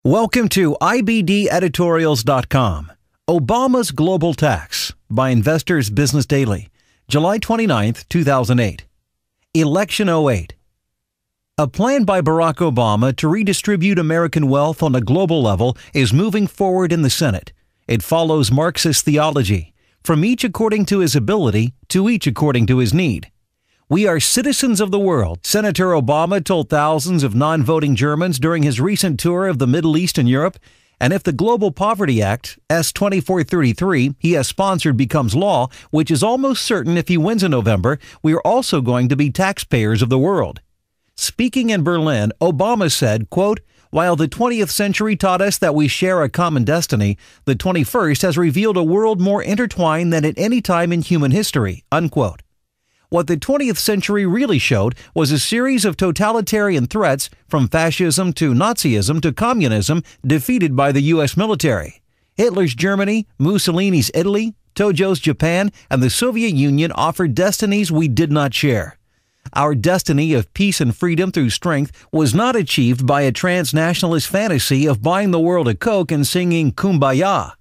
Welcome to IBDeditorials.com. Obama's Global Tax by Investors Business Daily, July 29, 2008. Election 08. A plan by Barack Obama to redistribute American wealth on a global level is moving forward in the Senate. It follows Marxist theology, from each according to his ability to each according to his need. We are citizens of the world, Senator Obama told thousands of non-voting Germans during his recent tour of the Middle East and Europe. And if the Global Poverty Act, S-2433, he has sponsored becomes law, which is almost certain if he wins in November, we are also going to be taxpayers of the world. Speaking in Berlin, Obama said, quote, "While the 20th century taught us that we share a common destiny, the 21st has revealed a world more intertwined than at any time in human history," unquote. What the 20th century really showed was a series of totalitarian threats, from fascism to Nazism to communism, defeated by the U.S. military. Hitler's Germany, Mussolini's Italy, Tojo's Japan, and the Soviet Union offered destinies we did not share. Our destiny of peace and freedom through strength was not achieved by a transnationalist fantasy of buying the world a Coke and singing Kumbaya.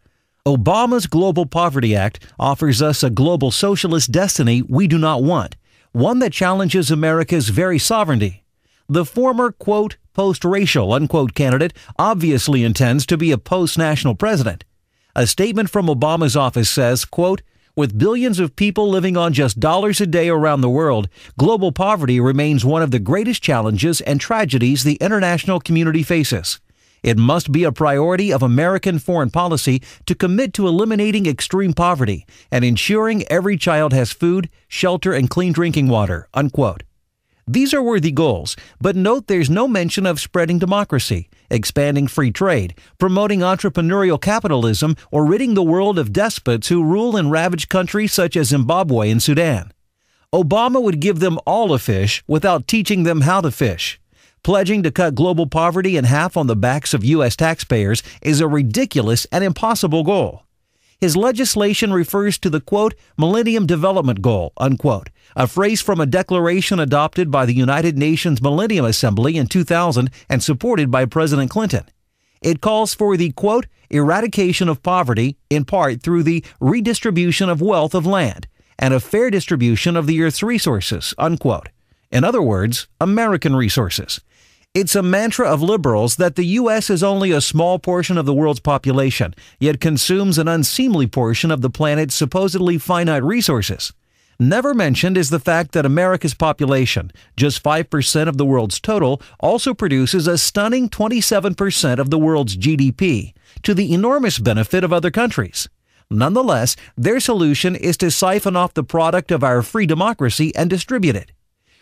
Obama's Global Poverty Act offers us a global socialist destiny we do not want, one that challenges America's very sovereignty. The former, quote, post-racial, unquote candidate obviously intends to be a post-national president. A statement from Obama's office says, quote, "With billions of people living on just dollars a day around the world, global poverty remains one of the greatest challenges and tragedies the international community faces. It must be a priority of American foreign policy to commit to eliminating extreme poverty and ensuring every child has food, shelter, and clean drinking water," unquote. These are worthy goals, but note there's no mention of spreading democracy, expanding free trade, promoting entrepreneurial capitalism, or ridding the world of despots who rule in ravaged countries such as Zimbabwe and Sudan. Obama would give them all a fish without teaching them how to fish. Pledging to cut global poverty in half on the backs of U.S. taxpayers is a ridiculous and impossible goal. His legislation refers to the, quote, Millennium Development Goal, unquote, a phrase from a declaration adopted by the United Nations Millennium Assembly in 2000 and supported by President Clinton. It calls for the, quote, eradication of poverty, in part through the redistribution of wealth of land and a fair distribution of the Earth's resources, unquote. In other words, American resources. It's a mantra of liberals that the U.S. is only a small portion of the world's population, yet consumes an unseemly portion of the planet's supposedly finite resources. Never mentioned is the fact that America's population, just 5% of the world's total, also produces a stunning 27% of the world's GDP, to the enormous benefit of other countries. Nonetheless, their solution is to siphon off the product of our free democracy and distribute it.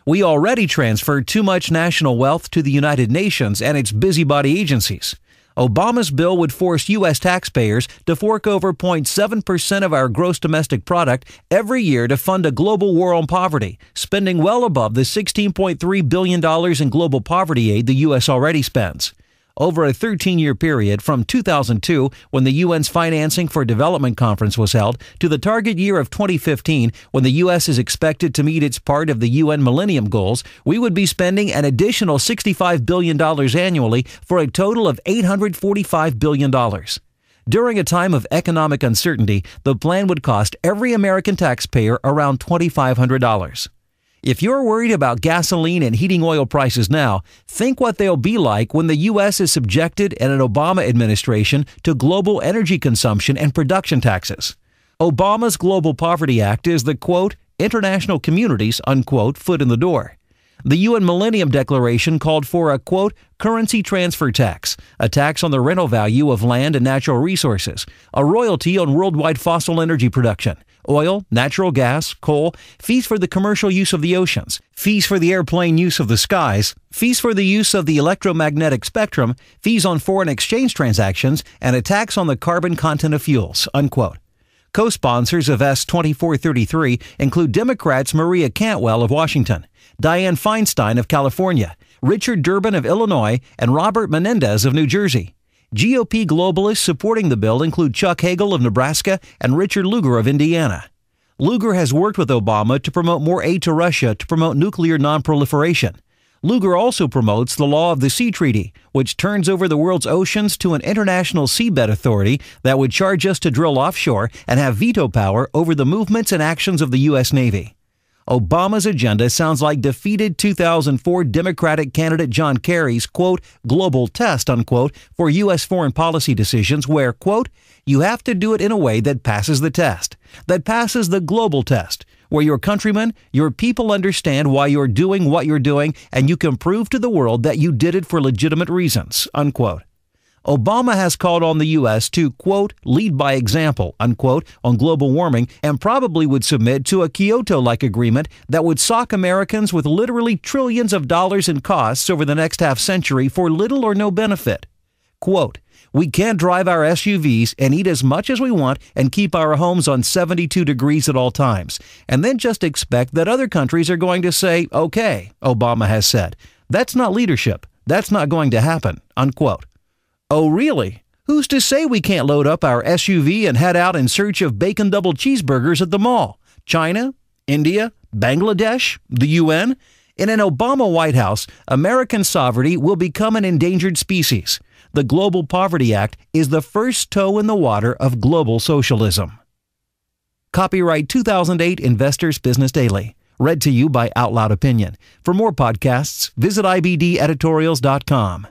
We already transfer too much national wealth to the United Nations and its busybody agencies. Obama's bill would force U.S. taxpayers to fork over 0.7% of our gross domestic product every year to fund a global war on poverty, spending well above the $16.3 billion in global poverty aid the U.S. already spends. Over a 13-year period from 2002, when the UN's Financing for Development Conference was held, to the target year of 2015, when the U.S. is expected to meet its part of the UN Millennium Goals, we would be spending an additional $65 billion annually for a total of $845 billion. During a time of economic uncertainty, the plan would cost every American taxpayer around $2,500. If you're worried about gasoline and heating oil prices now, think what they'll be like when the U.S. is subjected in an Obama administration to global energy consumption and production taxes. Obama's Global Poverty Act is the, quote, international community's, unquote, foot in the door. The UN Millennium Declaration called for a, quote, currency transfer tax, a tax on the rental value of land and natural resources, a royalty on worldwide fossil energy production, oil, natural gas, coal, fees for the commercial use of the oceans, fees for the airplane use of the skies, fees for the use of the electromagnetic spectrum, fees on foreign exchange transactions, and a tax on the carbon content of fuels, unquote. Co-sponsors of S-2433 include Democrats Maria Cantwell of Washington, Dianne Feinstein of California, Richard Durbin of Illinois, and Robert Menendez of New Jersey. GOP globalists supporting the bill include Chuck Hagel of Nebraska and Richard Lugar of Indiana. Lugar has worked with Obama to promote more aid to Russia to promote nuclear nonproliferation. Lugar also promotes the law of the sea treaty, which turns over the world's oceans to an international seabed authority that would charge us to drill offshore and have veto power over the movements and actions of the U.S. Navy. Obama's agenda sounds like defeated 2004 Democratic candidate John Kerry's, quote, global test, unquote, for U.S. foreign policy decisions where, quote, you have to do it in a way that passes the test, that passes the global test, where your countrymen, your people understand why you're doing what you're doing and you can prove to the world that you did it for legitimate reasons, unquote. Obama has called on the U.S. to, quote, lead by example, unquote, on global warming and probably would submit to a Kyoto-like agreement that would sock Americans with literally trillions of dollars in costs over the next half-century for little or no benefit. Quote, we can't drive our SUVs and eat as much as we want and keep our homes on 72 degrees at all times, and then just expect that other countries are going to say, okay, Obama has said. That's not leadership. That's not going to happen, unquote. Oh, really? Who's to say we can't load up our SUV and head out in search of bacon double cheeseburgers at the mall? China? India? Bangladesh? The UN? In an Obama White House, American sovereignty will become an endangered species. The Global Poverty Act is the first toe in the water of global socialism. Copyright 2008 Investors Business Daily. Read to you by OutloudOpinion. For more podcasts, visit ibdeditorials.com.